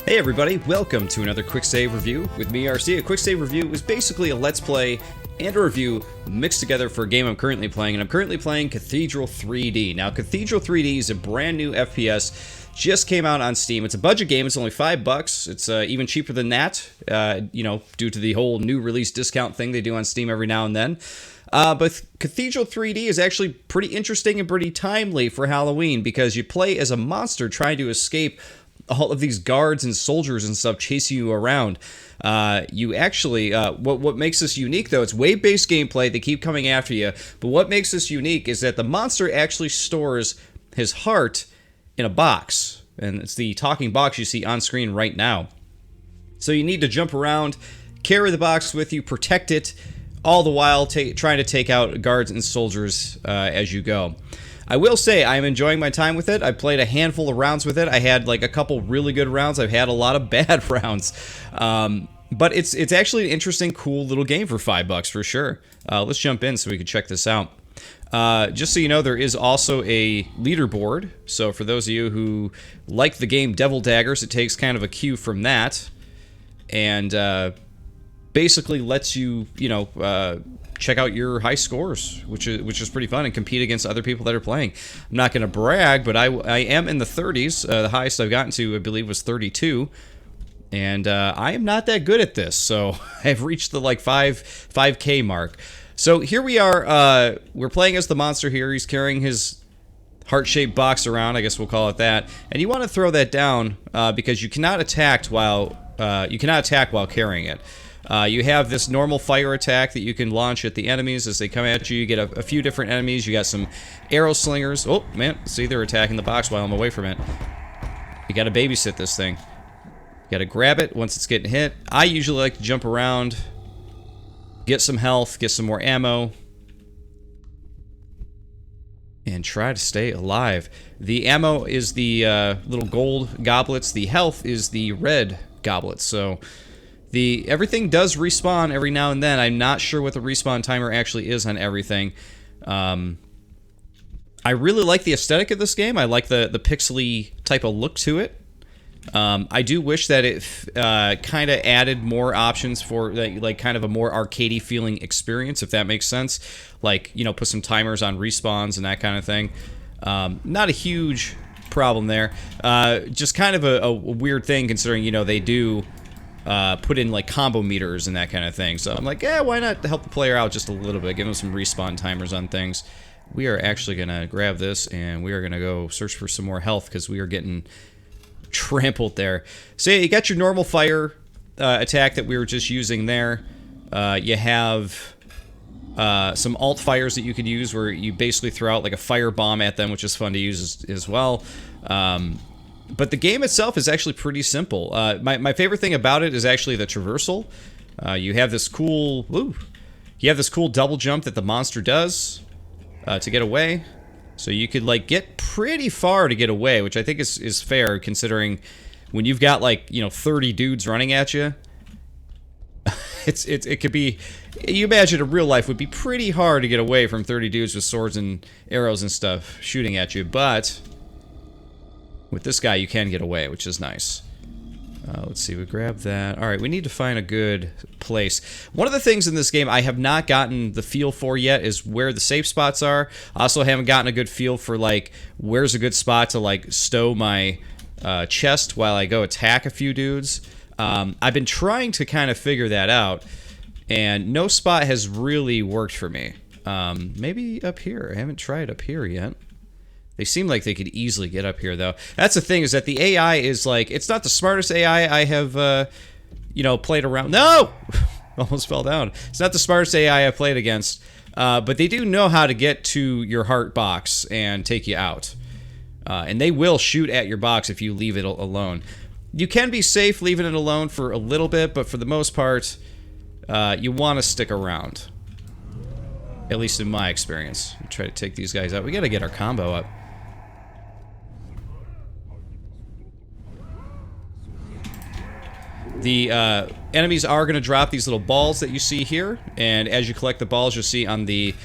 Hey everybody, welcome to another Quicksave Review with me, RC. A Quicksave Review is basically a Let's Play and a review mixed together for a game I'm currently playing, and I'm currently playing Cathedral 3D. Now, Cathedral 3D is a brand new FPS, just came out on Steam. It's a budget game, it's only $5. It's even cheaper than that, due to the whole new release discount thing they do on Steam every now and then. But Cathedral 3D is actually pretty interesting and pretty timely for Halloween, because you play as a monster trying to escape all of these guards and soldiers and stuff chasing you around. You actually, what makes this unique though, it's wave-based gameplay, they keep coming after you, but what makes this unique is that the monster actually stores his heart in a box, and it's the talking box you see on screen right now. So you need to jump around, carry the box with you, protect it, all the while trying to take out guards and soldiers as you go. I will say I'm enjoying my time with it. I played a handful of rounds with it. I had like a couple really good rounds. I've had a lot of bad rounds. But it's actually an interesting, cool little game for $5 for sure. Let's jump in so we can check this out. Just so you know, there is also a leaderboard. So for those of you who like the game Devil Daggers, it takes kind of a cue from that. And basically lets you, check out your high scores, which is pretty fun, and compete against other people that are playing. I'm not going to brag, but I am in the 30s. The highest I've gotten to, I believe, was 32. And I am not that good at this, so I've reached the like 5K mark. So here we are. We're playing as the monster here. He's carrying his heart-shaped box around, I guess we'll call it that. And you want to throw that down because you cannot attack while carrying it. You have this normal fire attack that you can launch at the enemies as they come at you. You get a few different enemies. You got some arrow slingers. Oh, man. See, they're attacking the box while I'm away from it. You got to babysit this thing. You got to grab it once it's getting hit. I usually like to jump around, get some health, get some more ammo, and try to stay alive. The ammo is the little gold goblets. The health is the red goblets. So everything does respawn every now and then. I'm not sure what the respawn timer actually is on everything. I really like the aesthetic of this game. I like the pixely type of look to it. I do wish that it kind of added more options for like kind of a more arcadey feeling experience, if that makes sense. Like, put some timers on respawns and that kind of thing. Not a huge problem there. Just kind of a weird thing considering, they do put in like combo meters and that kind of thing. So I'm like, why not help the player out just a little bit, give them some respawn timers on things. We are actually gonna grab this and we are gonna go search for some more health because we are getting trampled there. So yeah, you got your normal fire attack that we were just using there. You have some alt fires that you could use where you basically throw out like a fire bomb at them, which is fun to use as well. But the game itself is actually pretty simple. My favorite thing about it is actually the traversal. You have this cool double jump that the monster does to get away. So you could like get pretty far to get away, which I think is fair considering when you've got like 30 dudes running at you. It could be. You imagine in real life would be pretty hard to get away from 30 dudes with swords and arrows and stuff shooting at you, but with this guy, you can get away, which is nice. Let's see, we grab that. Alright, we need to find a good place. One of the things in this game I have not gotten the feel for yet is where the safe spots are. I also haven't gotten a good feel for, like, where's a good spot to, like, stow my chest while I go attack a few dudes. I've been trying to kind of figure that out, and no spot has really worked for me. Maybe up here. I haven't tried up here yet. They seem like they could easily get up here, though. That's the thing, is that the AI is, like, it's not the smartest AI I have, played around. No! Almost fell down. It's not the smartest AI I've played against, but they do know how to get to your heart box and take you out. And they will shoot at your box if you leave it alone. You can be safe leaving it alone for a little bit, but for the most part, you want to stick around. At least in my experience. We try to take these guys out. We gotta get our combo up. The enemies are going to drop these little balls that you see here, and as you collect the balls, you'll see on the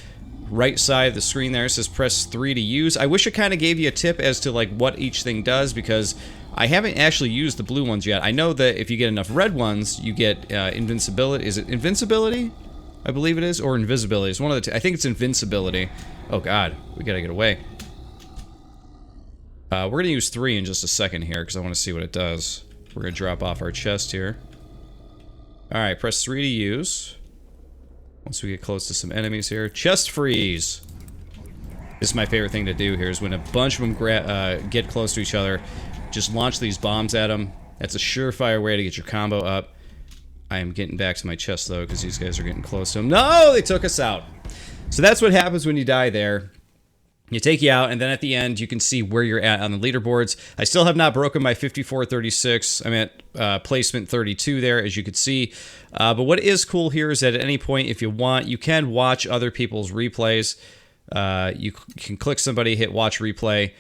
right side of the screen there, it says press 3 to use. I wish it kind of gave you a tip as to like what each thing does, because I haven't actually used the blue ones yet. I know that if you get enough red ones, you get invincibility. Is it invincibility? I believe it is, or invisibility. It's one of the two. I think it's invincibility. Oh god, we gotta get away. We're gonna use 3 in just a second here, because I want to see what it does. We're gonna drop off our chest here. Alright, press 3 to use. Once we get close to some enemies here. Chest freeze! This is my favorite thing to do here, is when a bunch of them get close to each other, just launch these bombs at them. That's a surefire way to get your combo up. I am getting back to my chest, though, because these guys are getting close to them. No! They took us out! So that's what happens when you die there. You take you out, and then at the end, you can see where you're at on the leaderboards. I still have not broken my 54-36. I'm at placement 32 there, as you can see. But what is cool here is that at any point, if you want, you can watch other people's replays. You can click somebody, hit watch replay,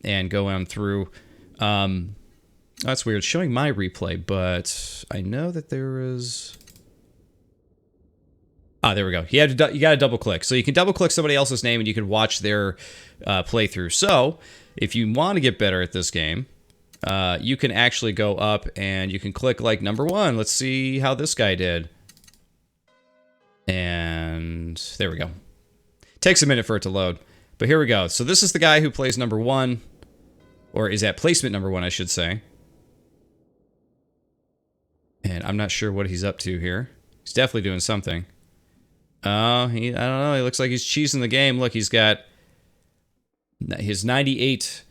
and go on through. That's weird. It's showing my replay, but I know that there is... Ah, there we go. You got to double click. So you can double click somebody else's name and you can watch their playthrough. So if you want to get better at this game, you can actually go up and you can click like number 1. Let's see how this guy did. And there we go. Takes a minute for it to load. But here we go. So this is the guy who plays number 1. Or is at placement number 1, I should say. And I'm not sure what he's up to here. He's definitely doing something. I don't know. He looks like he's cheesing the game. Look, he's got his 98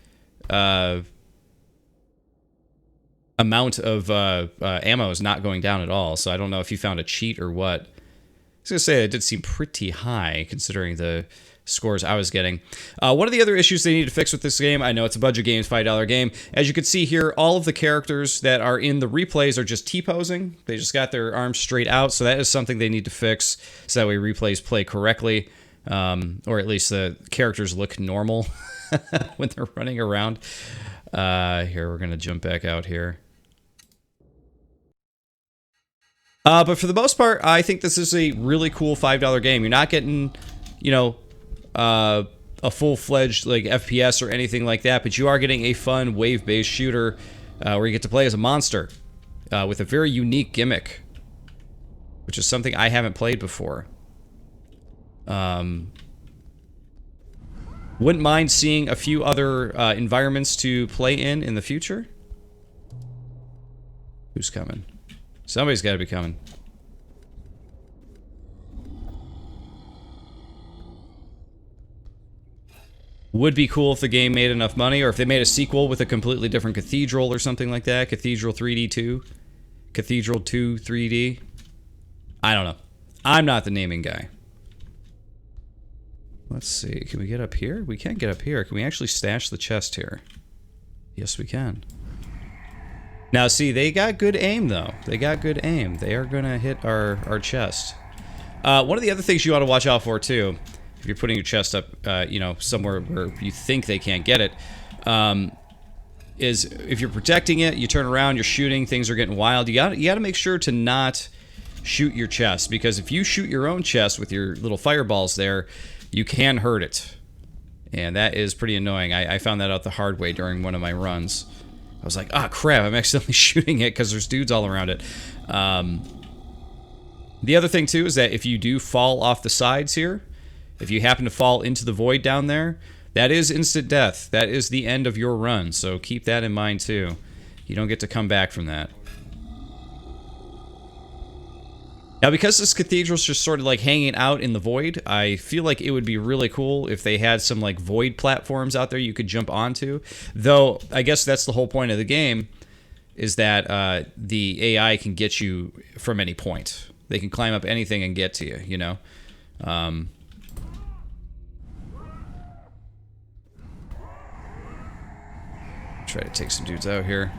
amount of ammo is not going down at all. So I don't know if he found a cheat or what. I was going to say it did seem pretty high considering the scores I was getting. One of the other issues they need to fix with this game, I know it's a budget game, it's a $5 game. As you can see here, all of the characters that are in the replays are just T-posing. They just got their arms straight out, so that is something they need to fix so that way replays play correctly, or at least the characters look normal when they're running around. Here, we're going to jump back out here. But for the most part, I think this is a really cool $5 game. You're not getting, you know, a full-fledged like FPS or anything like that, but you are getting a fun wave-based shooter where you get to play as a monster with a very unique gimmick, which is something I haven't played before. Wouldn't mind seeing a few other environments to play in the future. Who's coming? Somebody's got to be coming. Would be cool if the game made enough money, or if they made a sequel with a completely different Cathedral or something like that. Cathedral 3D 2. Cathedral 2 3D. I don't know. I'm not the naming guy. Let's see. Can we get up here? We can't get up here. Can we actually stash the chest here? Yes, we can. Now, see, they got good aim, though. They got good aim. They are going to hit our chest. One of the other things you ought to watch out for, too, if you're putting your chest up, you know, somewhere where you think they can't get it, is if you're protecting it, you turn around, you're shooting, things are getting wild. You got to make sure to not shoot your chest, because if you shoot your own chest with your little fireballs there, you can hurt it, and that is pretty annoying. I found that out the hard way during one of my runs. I was like, ah, crap, I'm accidentally shooting it because there's dudes all around it. The other thing, too, is that if you do fall off the sides here, if you happen to fall into the void down there, that is instant death. That is the end of your run, so keep that in mind, too. You don't get to come back from that. Now, because this cathedral's just sort of like hanging out in the void, I feel like it would be really cool if they had some like void platforms out there you could jump onto. Though, I guess that's the whole point of the game, is that the AI can get you from any point. They can climb up anything and get to you, you know? Try to take some dudes out here.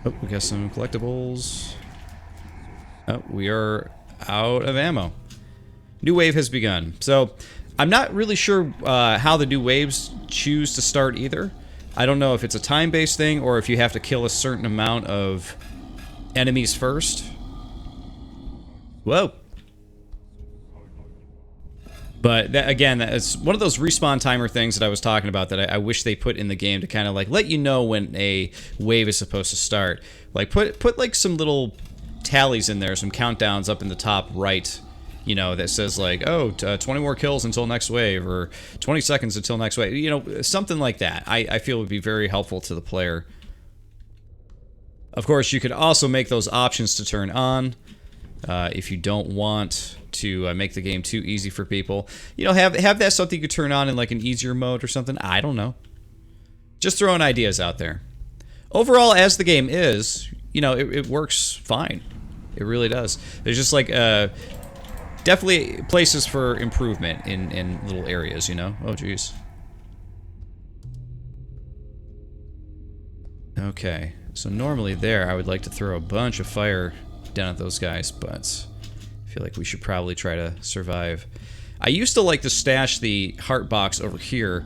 Oh, we got some collectibles. Oh, we are out of ammo. New wave has begun. So, I'm not really sure how the new waves choose to start either. I don't know if it's a time-based thing or if you have to kill a certain amount of enemies first. Whoa. But that, again, that's one of those respawn timer things that I was talking about that I wish they put in the game to kind of like let you know when a wave is supposed to start. Like put like some little tallies in there, some countdowns up in the top right, you know, that says like, oh, 20 more kills until next wave, or 20 seconds until next wave. You know, something like that. I feel would be very helpful to the player. Of course, you could also make those options to turn on if you don't want to make the game too easy for people. You know, have that something you could turn on in like an easier mode or something. I don't know. Just throwing ideas out there. Overall, as the game is, you know, it works fine. It really does. There's just like definitely places for improvement in little areas, you know? Oh, jeez. Okay. So normally there, I would like to throw a bunch of fire down at those guys, but I feel like we should probably try to survive. I used to like to stash the heart box over here,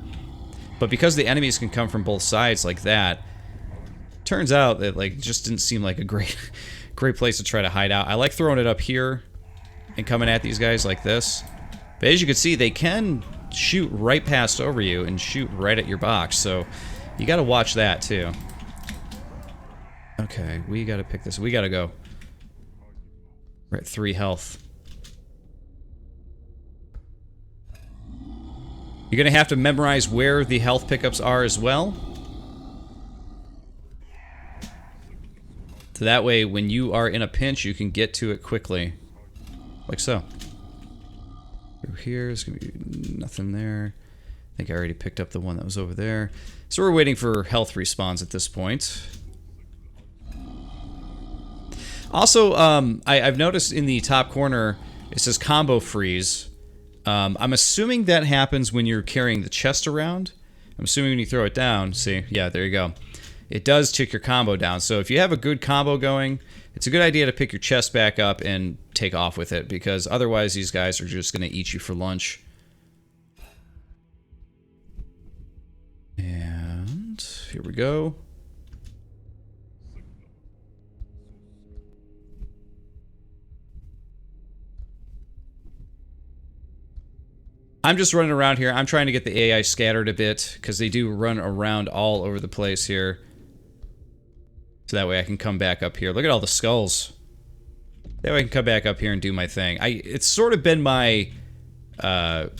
but because the enemies can come from both sides like that, turns out that like just didn't seem like a great place to try to hide out. I like throwing it up here and coming at these guys like this. But as you can see, they can shoot right past over you and shoot right at your box, so you gotta watch that too. Okay, we gotta pick this. We gotta go. We're at 3 health. You're gonna have to memorize where the health pickups are as well. So that way, when you are in a pinch, you can get to it quickly. Like so. Through here, there's gonna be nothing there. I think I already picked up the one that was over there. So we're waiting for health respawns at this point. Also, I've noticed in the top corner, it says combo freeze. I'm assuming that happens when you're carrying the chest around. I'm assuming when you throw it down, see, yeah, there you go. It does tick your combo down. So if you have a good combo going, it's a good idea to pick your chest back up and take off with it, because otherwise these guys are just going to eat you for lunch. And here we go. I'm just running around here. I'm trying to get the AI scattered a bit, because they do run around all over the place here. So that way I can come back up here. Look at all the skulls. That way I can come back up here and do my thing. It's sort of been my, I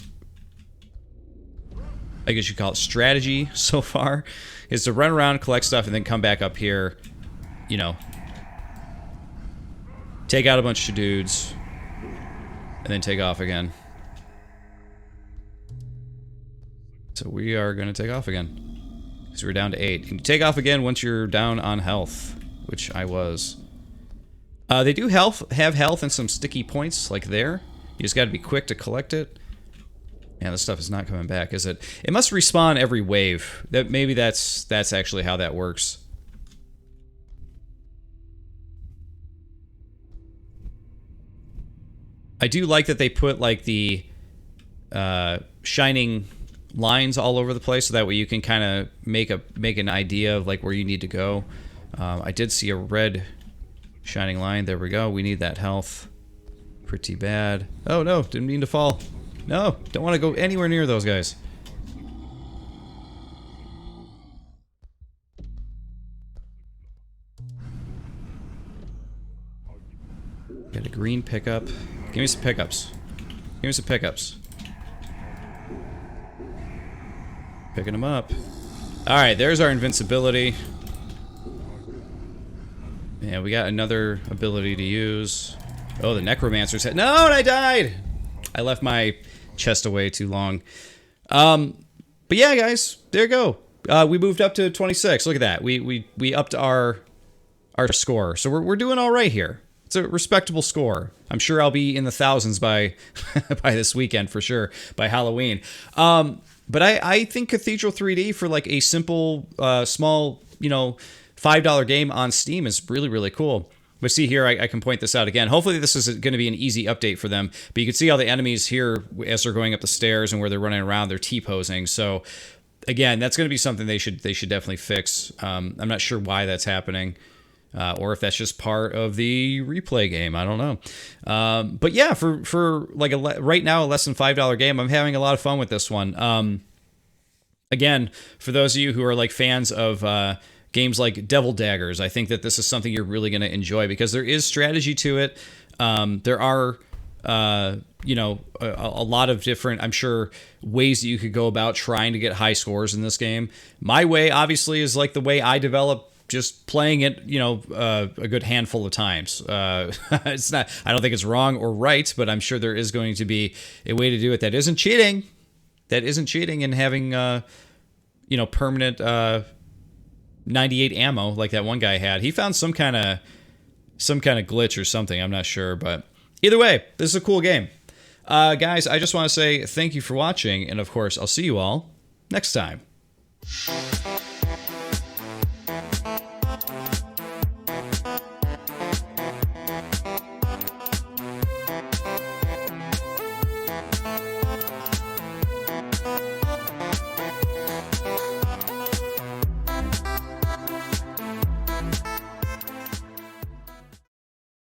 guess you call it strategy so far, is to run around, collect stuff, and then come back up here, you know, take out a bunch of dudes, and then take off again. So we are going to take off again. Because we're down to 8. And you take off again once you're down on health, which I was. They do have health and some sticky points, like there. You just got to be quick to collect it. Yeah, this stuff is not coming back, is it? It must respawn every wave. Maybe that's actually how that works. I do like that they put like the shining lines all over the place, so that way you can kind of make an idea of like where you need to go. I did see a red shining line. There we go. We need that health. Pretty bad. Oh no, didn't mean to fall. No, don't want to go anywhere near those guys. Got a green pickup. Give me some pickups. Give me some pickups. Picking them up. Alright, there's our invincibility. Yeah, we got another ability to use. Oh, the Necromancer's head. No, and I died! I left my chest away too long. But yeah, guys, there you go. We moved up to 26. Look at that. We upped our score. So we're doing all right here. It's a respectable score. I'm sure I'll be in the thousands by by this weekend for sure, by Halloween. But I think Cathedral 3D for like a simple, small, you know, $5 game on Steam is really, really cool. But see here, I can point this out again. Hopefully this is going to be an easy update for them. But you can see all the enemies here as they're going up the stairs and where they're running around, they're T-posing. So again, that's going to be something they should definitely fix. I'm not sure why that's happening. or if that's just part of the replay game. I don't know. But yeah, for like right now, a less than $5 game, I'm having a lot of fun with this one. Again, for those of you who are like fans of games like Devil Daggers, I think that this is something you're really going to enjoy because there is strategy to it. There are, you know, a lot of different, I'm sure, ways that you could go about trying to get high scores in this game. My way, obviously, is like the way I develop, just playing it, you know, a good handful of times. It's not, I don't think it's wrong or right, but I'm sure there is going to be a way to do it that isn't cheating. That isn't cheating and having, you know, permanent 98 ammo like that one guy had. He found some kind of glitch or something. I'm not sure, but either way, this is a cool game. Guys, I just want to say thank you for watching, and of course, I'll see you all next time.